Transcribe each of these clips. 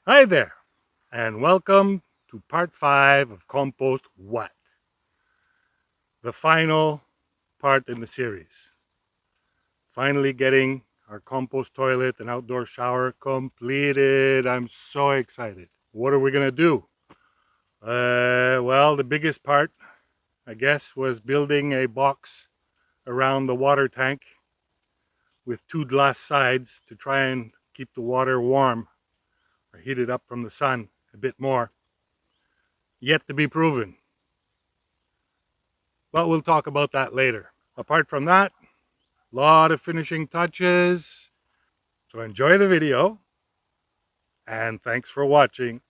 Hi there, and welcome to part 5 of Compost What? The final part in the series. Finally getting our compost toilet and outdoor shower completed. I'm so excited. What are we going to do? Well, the biggest part, I guess, was building a box around the water tank with 2 glass sides to try and keep the water warm or heat it up from the sun a bit more. Yet to be proven. But we'll talk about that later. Apart from that, a lot of finishing touches. So enjoy the video, and thanks for watching.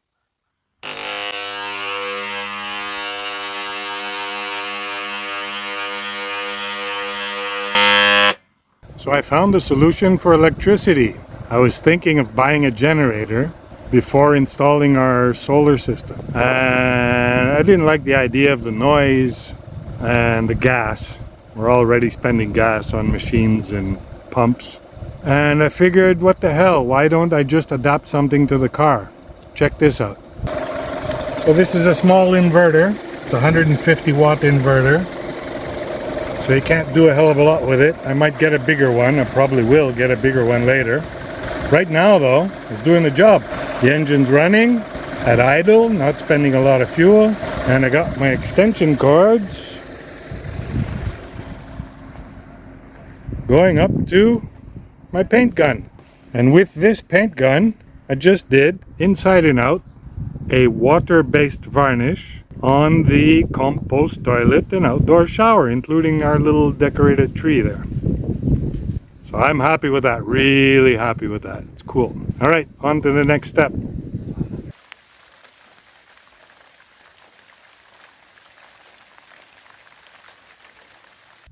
So I found a solution for electricity. I was thinking of buying a generator before installing our solar system. And I didn't like the idea of the noise and the gas. We're already spending gas on machines and pumps. And I figured, what the hell, why don't I just adapt something to the car? Check this out. So this is a small inverter. It's a 150 watt inverter. So you can't do a hell of a lot with it. I might get a bigger one. I probably will get a bigger one later. Right now though, it's doing the job. The engine's running at idle, not spending a lot of fuel. And I got my extension cords going up to my paint gun. And with this paint gun, I just did, inside and out, a water-based varnish on the compost toilet and outdoor shower, including our little decorated tree there. So I'm happy with that, really happy with that. It's cool. All right, on to the next step.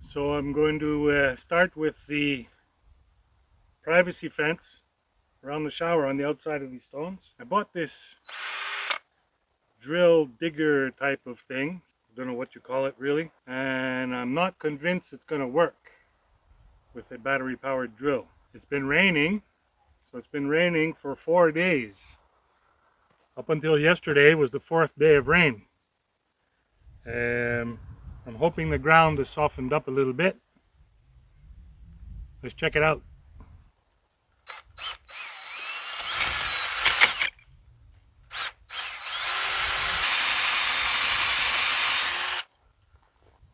So I'm going to start with the privacy fence around the shower on the outside of these stones. I bought this drill digger type of thing. I don't know what you call it really. And I'm not convinced it's going to work with a battery powered drill. It's been raining. So it's been raining for 4 days. Up until yesterday was the 4th day of rain. I'm hoping the ground has softened up a little bit. Let's check it out.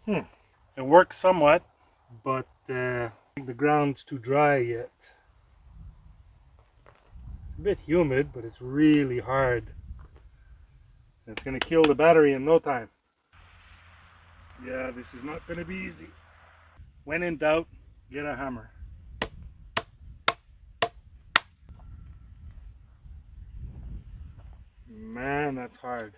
It works somewhat, but I think the ground's too dry yet. It's a bit humid, but it's really hard. It's going to kill the battery in no time. Yeah, this is not going to be easy. When in doubt, get a hammer. Man, that's hard.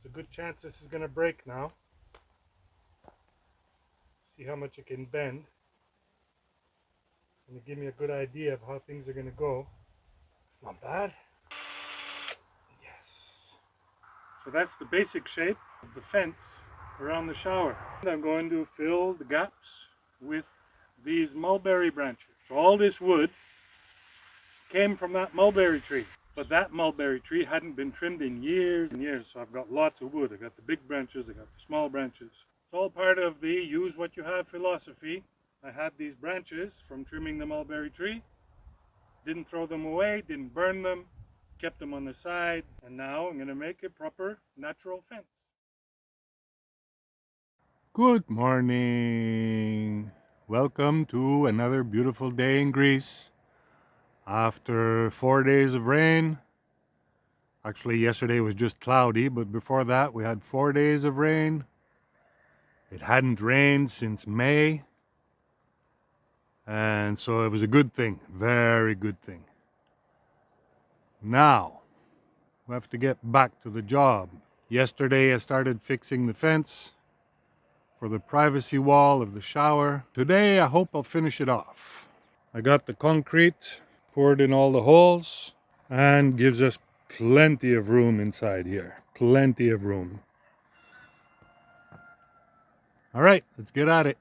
There's a good chance this is going to break now. See how much it can bend. And to give me a good idea of how things are going to go. It's not bad. Yes. So that's the basic shape of the fence around the shower. And I'm going to fill the gaps with these mulberry branches. So all this wood came from that mulberry tree. But that mulberry tree hadn't been trimmed in years and years. So I've got lots of wood. I got the big branches, I got the small branches. It's all part of the use what you have philosophy. I had these branches from trimming the mulberry tree. Didn't throw them away, didn't burn them, kept them on the side, and now I'm going to make a proper natural fence. Good morning. Welcome to another beautiful day in Greece. After 4 days of rain, actually yesterday was just cloudy, but before that we had 4 days of rain. It hadn't rained since May. And so it was a good thing, very good thing. Now, we have to get back to the job. Yesterday I started fixing the fence for the privacy wall of the shower. Today I hope I'll finish it off. I got the concrete poured in all the holes and gives us plenty of room inside here. Plenty of room. All right, let's get at it.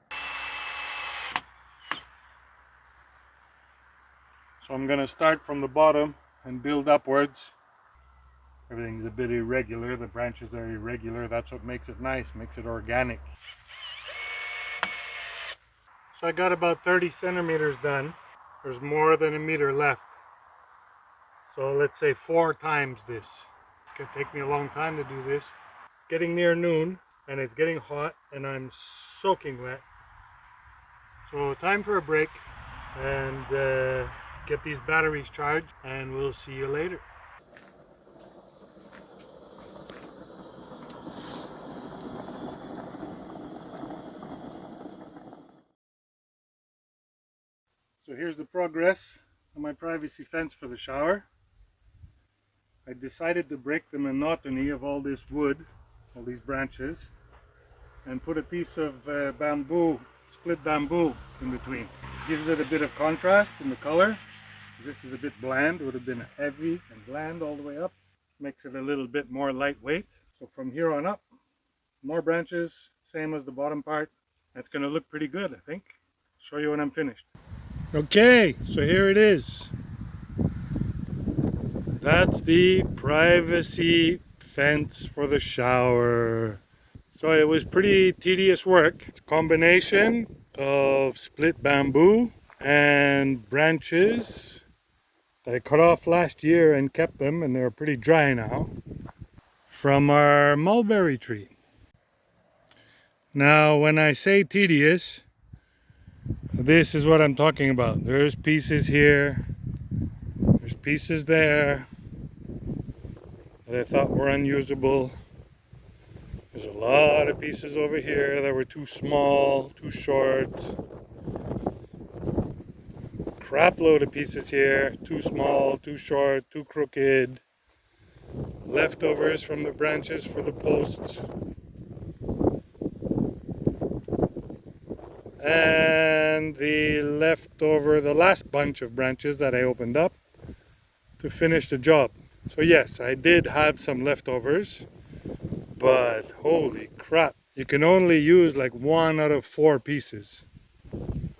So I'm gonna start from the bottom and build upwards. Everything's a bit irregular, the branches are irregular, that's what makes it nice, makes it organic. So I got about 30 centimeters done. There's more than a meter left. So let's say 4 times this. It's gonna take me a long time to do this. It's getting near noon and it's getting hot and I'm soaking wet. So time for a break and get these batteries charged and we'll see you later. So here's the progress of my privacy fence for the shower. I decided to break the monotony of all this wood, all these branches, and put a piece of bamboo, split bamboo in between. Gives it a bit of contrast in the color. This is a bit bland, it would have been heavy and bland all the way up. Makes it a little bit more lightweight. So from here on up, more branches, same as the bottom part. That's going to look pretty good, I think. Show you when I'm finished. Okay, so here it is. That's the privacy fence for the shower. So it was pretty tedious work. It's a combination of split bamboo and branches that I cut off last year and kept them, and they're pretty dry now, from our mulberry tree. Now, when I say tedious, this is what I'm talking about. There's pieces here, there's pieces there that I thought were unusable. There's a lot of pieces over here that were too small, too short. Crap load of pieces here, too small, too short, too crooked. Leftovers from the branches for the posts. And the last bunch of branches that I opened up to finish the job. So yes, I did have some leftovers, but holy crap, you can only use like 1 out of 4 pieces.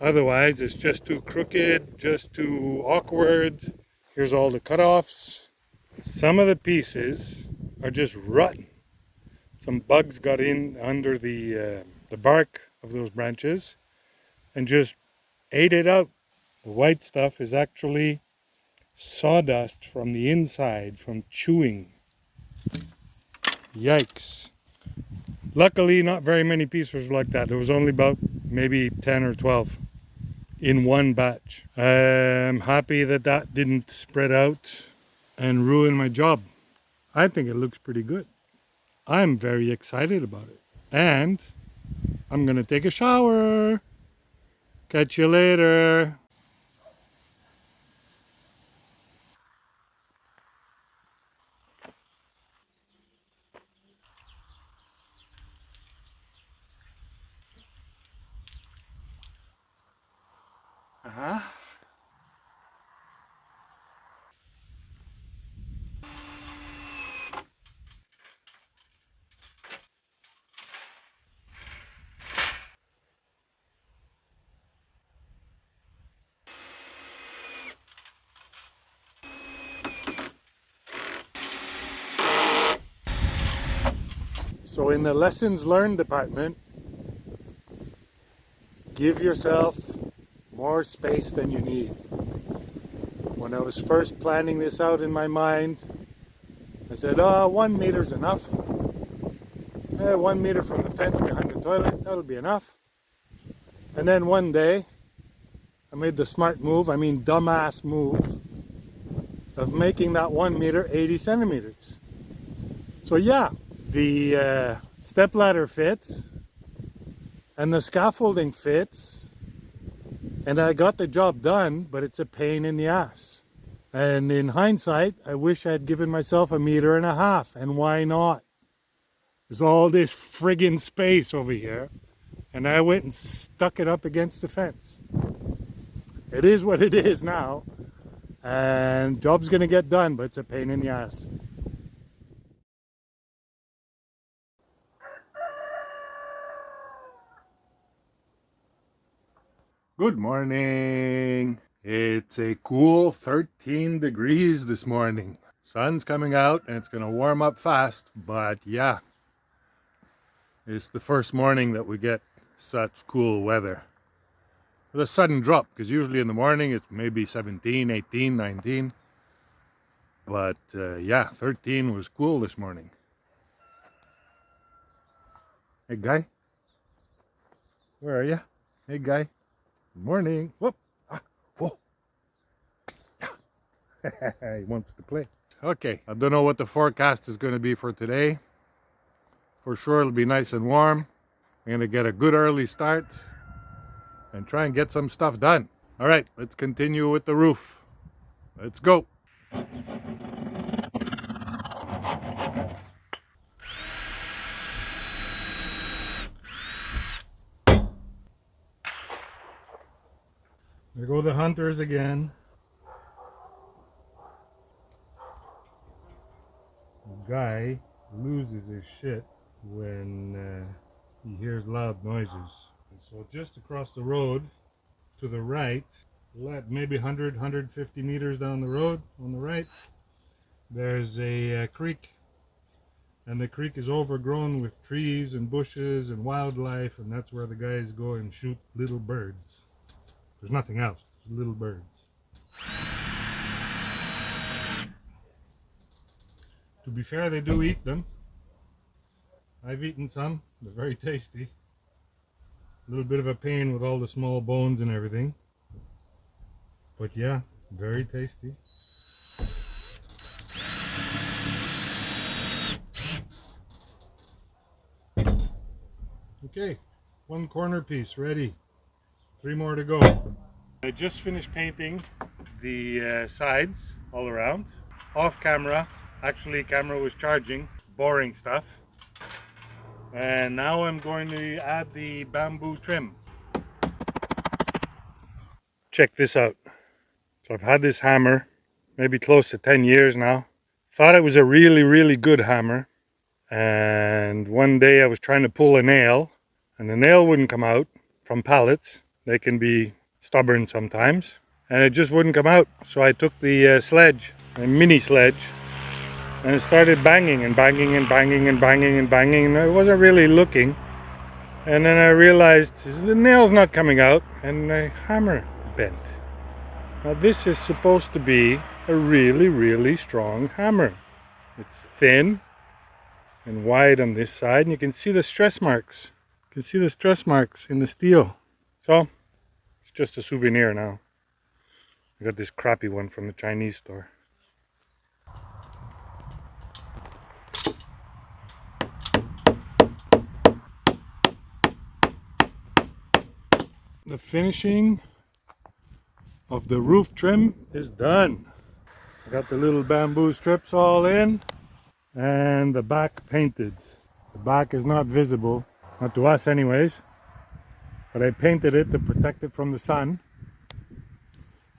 Otherwise, it's just too crooked, just too awkward. Here's all the cutoffs. Some of the pieces are just rotten. Some bugs got in under the bark of those branches and just ate it out. The white stuff is actually sawdust from the inside, from chewing. Yikes. Luckily, not very many pieces like that. There was only about maybe 10 or 12 in one batch. I'm happy that that didn't spread out and ruin my job. I think it looks pretty good. I'm very excited about it. And I'm gonna take a shower. Catch you later. Uh-huh. So in the lessons learned department, give yourself more space than you need. When I was first planning this out in my mind, I said, 1 meter's enough. 1 meter from the fence behind the toilet, that'll be enough. And then one day, I made the smart move, dumbass move, of making that 1 meter 80 centimeters. So yeah, the stepladder fits, and the scaffolding fits, And I got the job done, but it's a pain in the ass. And in hindsight, I wish I had given myself 1.5 meters. And why not? There's all this friggin' space over here. And I went and stuck it up against the fence. It is what it is now. And job's gonna get done, but it's a pain in the ass. Good morning. It's a cool 13 degrees this morning. Sun's coming out and it's gonna warm up fast, but yeah, it's the first morning that we get such cool weather. With a sudden drop, because usually in the morning it's maybe 17, 18, 19. But yeah, 13 was cool this morning. Hey guy, where are you? Hey guy, good morning. Whoop. Ah, whoa. He wants to play. Okay, I don't know what the forecast is going to be for today. For sure it'll be nice and warm. I'm going to get a good early start and try and get some stuff done. All right, let's continue with the roof. Let's go. There go the hunters again. The guy loses his shit when he hears loud noises. And so just across the road to the right, maybe 100, 150 meters down the road on the right, there's a creek. And the creek is overgrown with trees and bushes and wildlife, and that's where the guys go and shoot little birds. There's nothing else, just little birds. To be fair, they do eat them. I've eaten some, they're very tasty. A little bit of a pain with all the small bones and everything. But yeah, very tasty. Okay, one corner piece ready. 3 more to go. I just finished painting the sides all around. Off camera, actually camera was charging, boring stuff. And now I'm going to add the bamboo trim. Check this out. So I've had this hammer maybe close to 10 years now. Thought it was a really, really good hammer. And one day I was trying to pull a nail and the nail wouldn't come out from pallets. They can be stubborn sometimes. And it just wouldn't come out. So I took the sledge, a mini sledge, and it started banging and banging and banging and banging and banging. And I wasn't really looking. And then I realized the nail's not coming out and the hammer bent. Now this is supposed to be a really, really strong hammer. It's thin and wide on this side, and you can see the stress marks. You can see the stress marks in the steel. So it's just a souvenir now. I got this crappy one from the Chinese store. The finishing of the roof trim is done. I got the little bamboo strips all in and the back painted. The back is not visible, not to us anyways, but I painted it to protect it from the sun.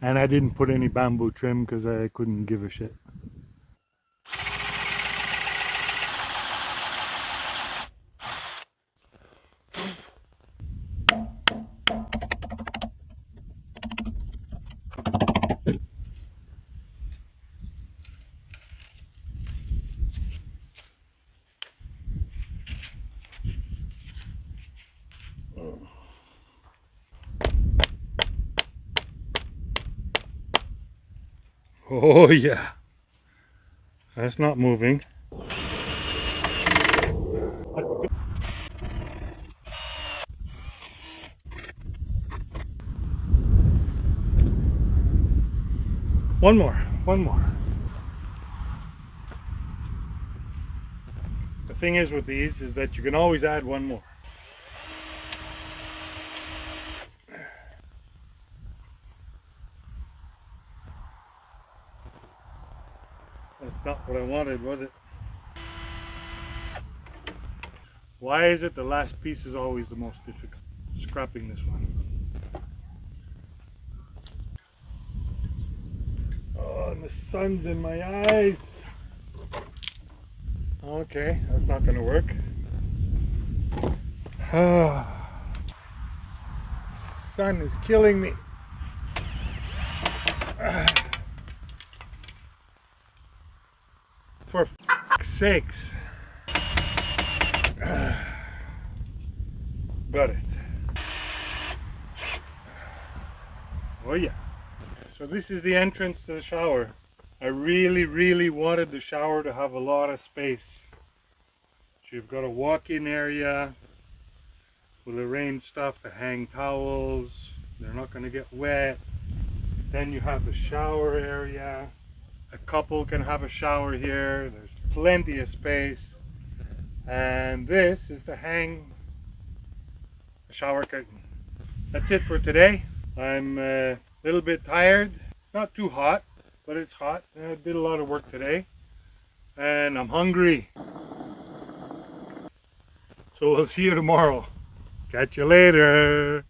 And I didn't put any bamboo trim because I couldn't give a shit. Oh yeah, that's not moving. One more. The thing is with these is that you can always add one more. That's not what I wanted, was it? Why is it the last piece is always the most difficult? Scrapping this one. Oh, and the sun's in my eyes. Okay, that's not gonna work. Sun is killing me. For f***'s sakes. Got it. Oh yeah. So this is the entrance to the shower. I really wanted the shower to have a lot of space. So you've got a walk-in area. We'll arrange stuff to hang towels. They're not going to get wet. Then you have the shower area. A couple can have a shower here. There's plenty of space. And this is to hang a shower curtain. That's it for today. I'm a little bit tired. It's not too hot, but it's hot. I did a lot of work today. And I'm hungry. So we'll see you tomorrow. Catch you later.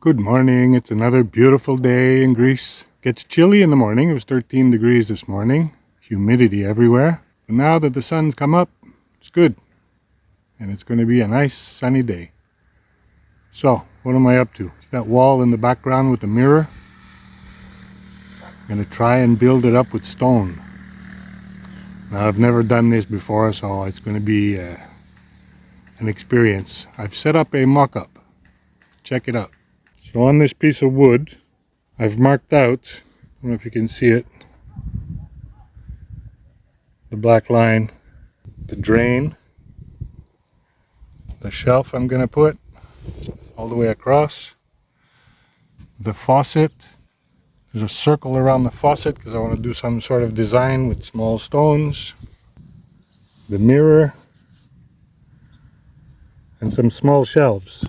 Good morning. It's another beautiful day in Greece. Gets chilly in the morning. It was 13 degrees this morning. Humidity everywhere. But now that the sun's come up, it's good. And it's going to be a nice sunny day. So, what am I up to? See that wall in the background with the mirror? I'm going to try and build it up with stone. Now, I've never done this before, so it's going to be an experience. I've set up a mock-up. Check it out. So on this piece of wood, I've marked out, I don't know if you can see it, the black line, the drain, the shelf I'm going to put all the way across, the faucet. There's a circle around the faucet because I want to do some sort of design with small stones, the mirror, and some small shelves,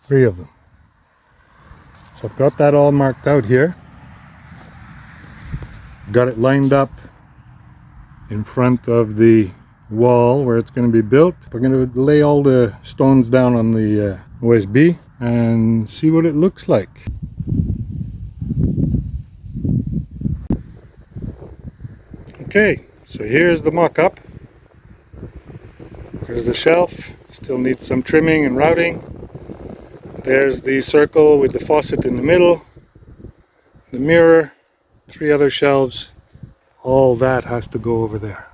3 of them. So I've got that all marked out here. Got it lined up in front of the wall where it's going to be built. We're going to lay all the stones down on the OSB and see what it looks like. Okay, so here's the mock-up. Here's the shelf. Still needs some trimming and routing. There's the circle with the faucet in the middle. The mirror. 3 other shelves. All that has to go over there.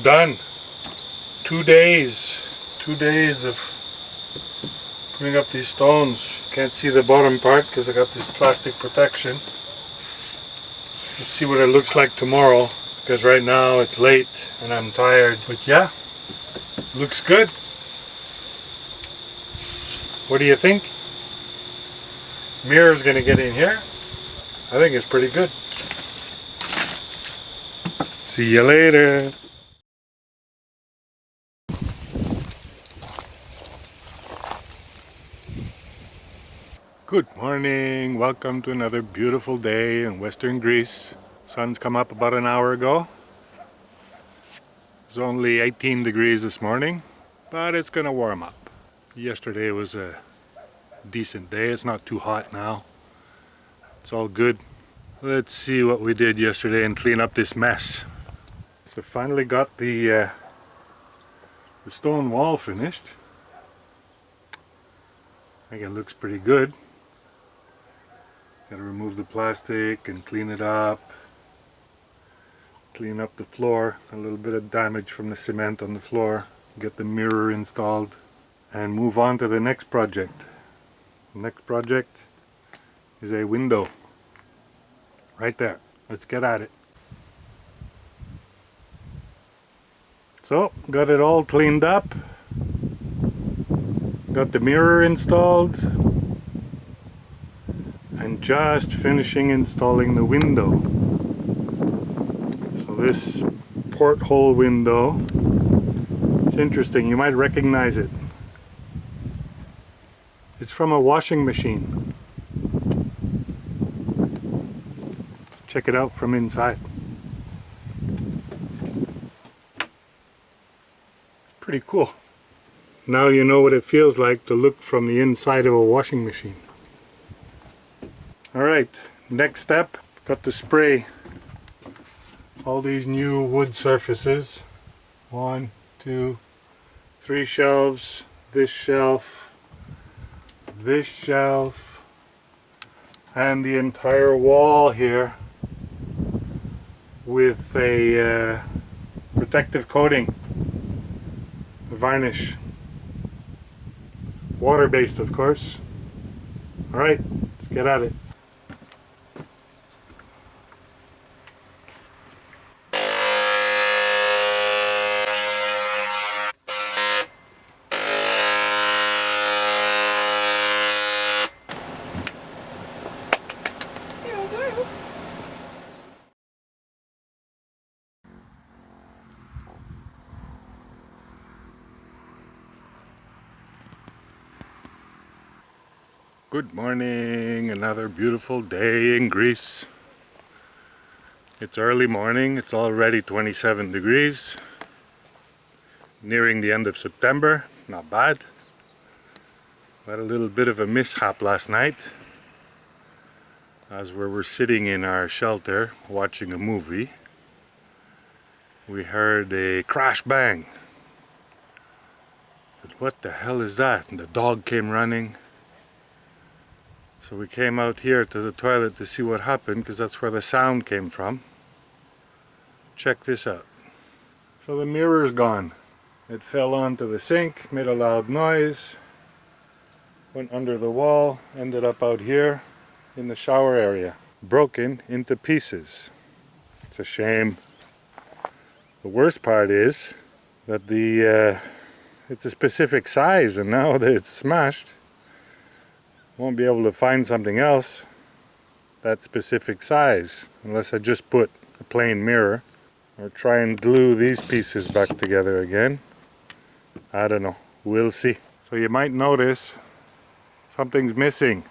Done. 2 days. 2 days of putting up these stones. You can't see the bottom part because I got this plastic protection. You'll see what it looks like tomorrow because right now it's late and I'm tired. But yeah, looks good. What do you think? Mirror's gonna get in here. I think it's pretty good. See you later. Good morning, welcome to another beautiful day in Western Greece. Sun's come up about an hour ago. It was only 18 degrees this morning, but it's gonna warm up. Yesterday was a decent day, it's not too hot now. It's all good. Let's see what we did yesterday and clean up this mess. So finally got the stone wall finished. I think it looks pretty good. Gotta remove the plastic and clean it up. Clean up the floor, a little bit of damage from the cement on the floor. Get the mirror installed and move on to the next project. The next project is a window. Right there. Let's get at it. So, got it all cleaned up. Got the mirror installed. And just finishing installing the window. So this porthole window, it's interesting, you might recognize it. It's from a washing machine. Check it out from inside. Pretty cool. Now you know what it feels like to look from the inside of a washing machine. Alright, next step, got to spray all these new wood surfaces. 1, 2, 3 shelves, this shelf, and the entire wall here with a protective coating, a varnish. Water-based, of course. Alright, let's get at it. Good morning, another beautiful day in Greece. It's early morning, it's already 27 degrees. Nearing the end of September, not bad. Had a little bit of a mishap last night. As we were sitting in our shelter watching a movie, we heard a crash bang. But what the hell is that? And the dog came running. So we came out here to the toilet to see what happened, because that's where the sound came from. Check this out. So the mirror's gone. It fell onto the sink, made a loud noise, went under the wall, ended up out here in the shower area. Broken into pieces. It's a shame. The worst part is that it's a specific size, and now that it's smashed, won't be able to find something else that specific size unless I just put a plain mirror or try and glue these pieces back together again. I don't know, we'll see. So you might notice something's missing.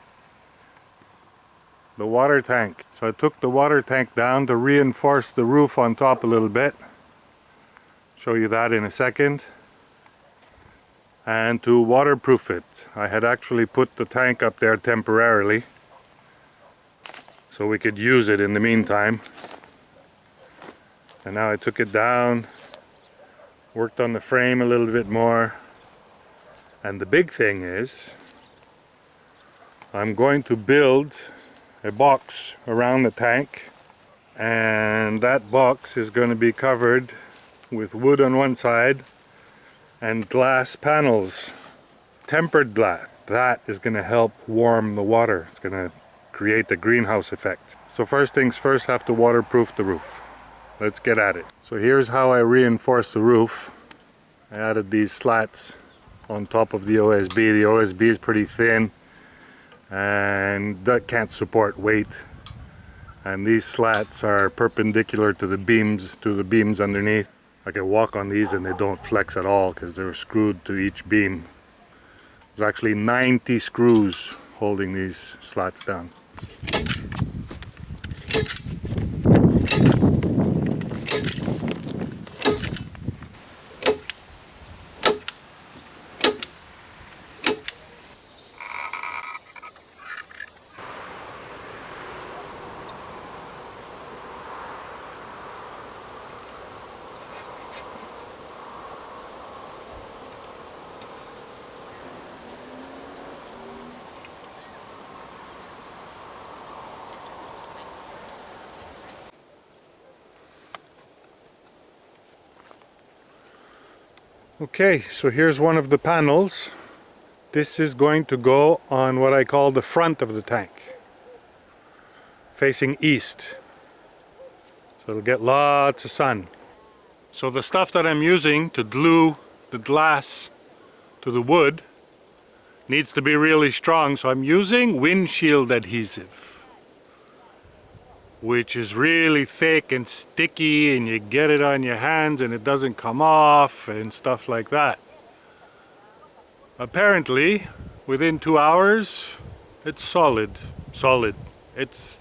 The water tank. So I took the water tank down to reinforce the roof on top a little bit. Show you that in a second. And to waterproof it. I had actually put the tank up there temporarily so we could use it in the meantime. And now I took it down, worked on the frame a little bit more, and the big thing is I'm going to build a box around the tank, and that box is going to be covered with wood on one side and glass panels, tempered glass. That is going to help warm the water. It's going to create the greenhouse effect. So first things first, have to waterproof the roof. Let's get at it. So here's how I reinforce the roof. I added these slats on top of the OSB. The OSB is pretty thin and that can't support weight. And these slats are perpendicular to the beams underneath. I can walk on these and they don't flex at all because they're screwed to each beam. There's actually 90 screws holding these slats down. Okay, so here's one of the panels. This is going to go on what I call the front of the tank, facing east. So it'll get lots of sun. So the stuff that I'm using to glue the glass to the wood needs to be really strong, so I'm using windshield adhesive, which is really thick and sticky, and you get it on your hands and it doesn't come off and stuff like that. Apparently, within 2 hours, it's solid. It's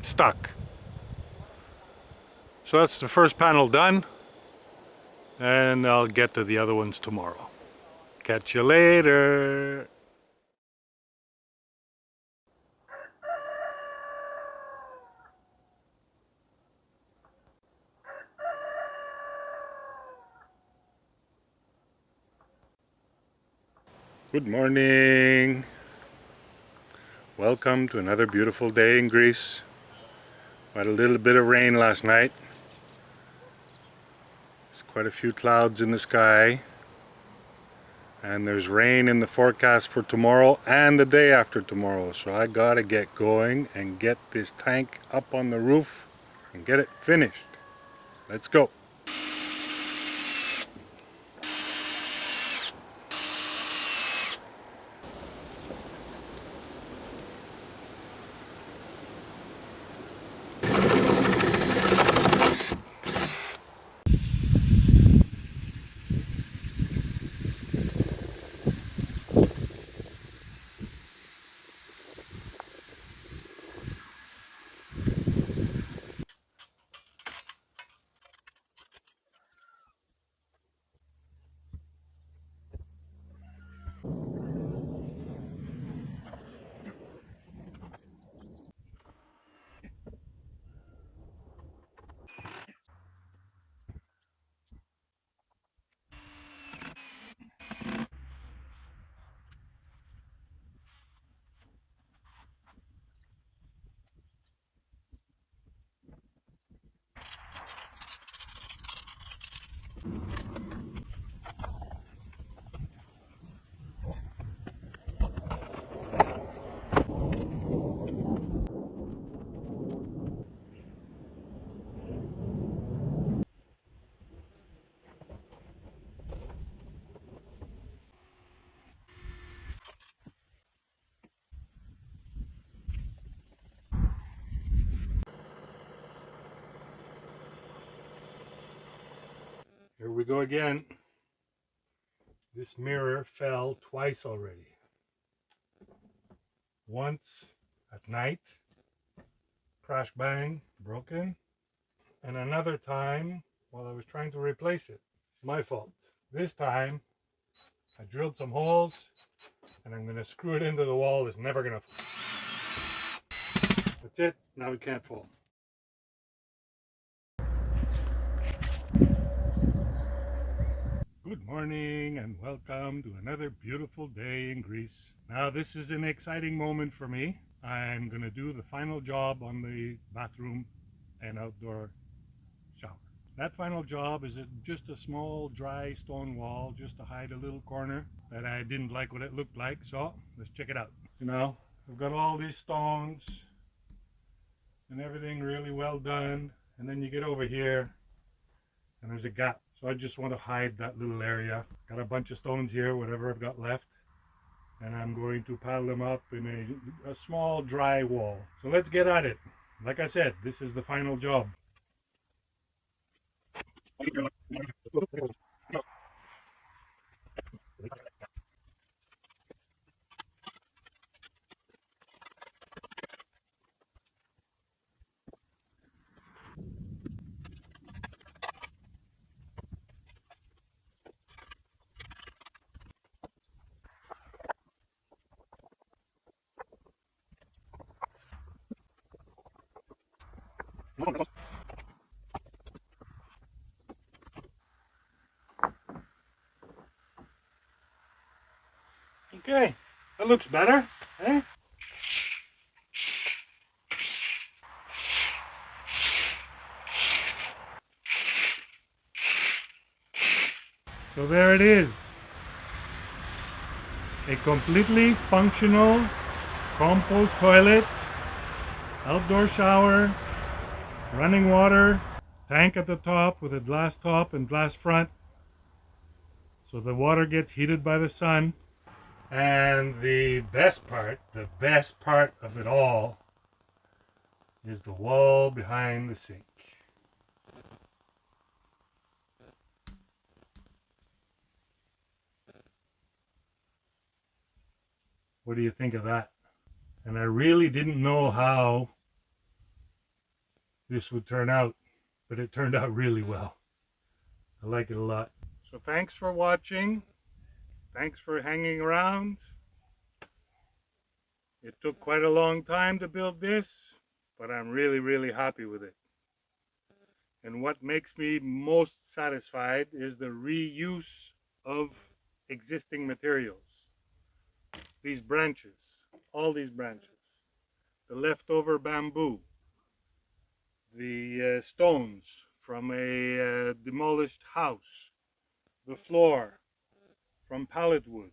stuck. So that's the first panel done, and I'll get to the other ones tomorrow. Catch you later. Good morning. Welcome to another beautiful day in Greece. Had a little bit of rain last night. There's quite a few clouds in the sky. And there's rain in the forecast for tomorrow and the day after tomorrow. So I gotta get going and get this tank up on the roof and get it finished. Let's go. Here we go again. This mirror fell twice already. Once at night, crash bang, broken. And another time while I was trying to replace it. My fault. This time I drilled some holes and I'm going to screw it into the wall. It's never going to fall. That's it. Now it can't fall. Good morning and welcome to another beautiful day in Greece. Now this is an exciting moment for me. I'm going to do the final job on the bathroom and outdoor shower. That final job is just a small dry stone wall just to hide a little corner that I didn't like what it looked like, so let's check it out. You know, I've got all these stones and everything really well done, and then you get over here and there's a gap, so I just want to hide that little area. Got a bunch of stones here, whatever I've got left, and I'm going to pile them up in a small dry wall. So let's get at it. Like I said, this is the final job. Okay, that looks better, eh? So there it is. A completely functional compost toilet, outdoor shower, running water, tank at the top with a glass top and glass front. So the water gets heated by the sun. And the best part of it all is the wall behind the sink. What do you think of that? And I really didn't know how this would turn out, but it turned out really well. I like it a lot. So thanks for watching. Thanks for hanging around. It took quite a long time to build this, but I'm really, really happy with it. And what makes me most satisfied is the reuse of existing materials. These branches, all these branches, the leftover bamboo, the stones from a demolished house, the floor from pallet wood,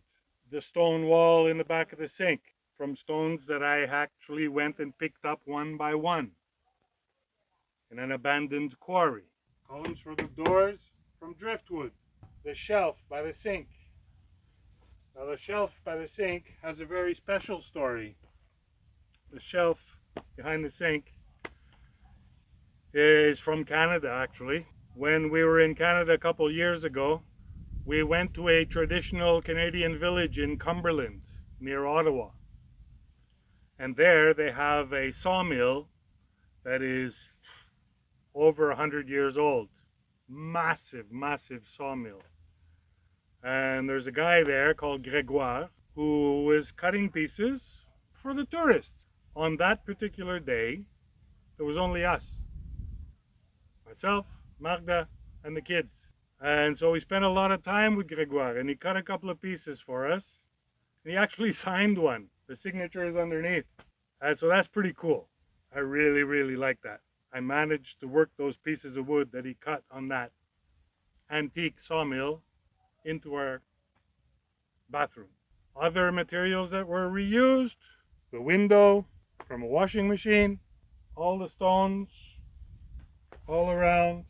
the stone wall in the back of the sink from stones that I actually went and picked up one by one in an abandoned quarry, cones for the doors from driftwood, the shelf by the sink. Now the shelf by the sink has a very special story. The shelf behind the sink is from Canada, actually. When we were in Canada a couple years ago, we went to a traditional Canadian village in Cumberland near Ottawa. And there they have a sawmill that is over 100 years old. Massive, massive sawmill. And there's a guy there called Gregoire who is cutting pieces for the tourists. On that particular day, there was only us. Myself, Magda, and the kids. And so we spent a lot of time with Gregoire, and he cut a couple of pieces for us. And he actually signed one. The signature is underneath. And so that's pretty cool. I really, really like that. I managed to work those pieces of wood that he cut on that antique sawmill into our bathroom. Other materials that were reused, the window from a washing machine, all the stones all around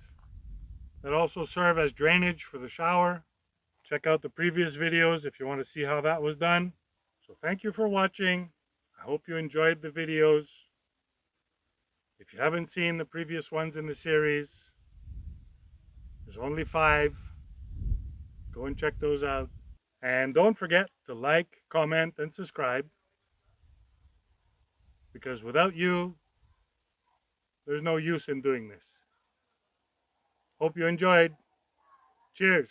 that also serve as drainage for the shower. Check out the previous videos if you want to see how that was done. So thank you for watching. I hope you enjoyed the videos. If you haven't seen the previous ones in the series, there's only 5. Go and check those out. And don't forget to like, comment, and subscribe, because without you, there's no use in doing this. Hope you enjoyed. Cheers.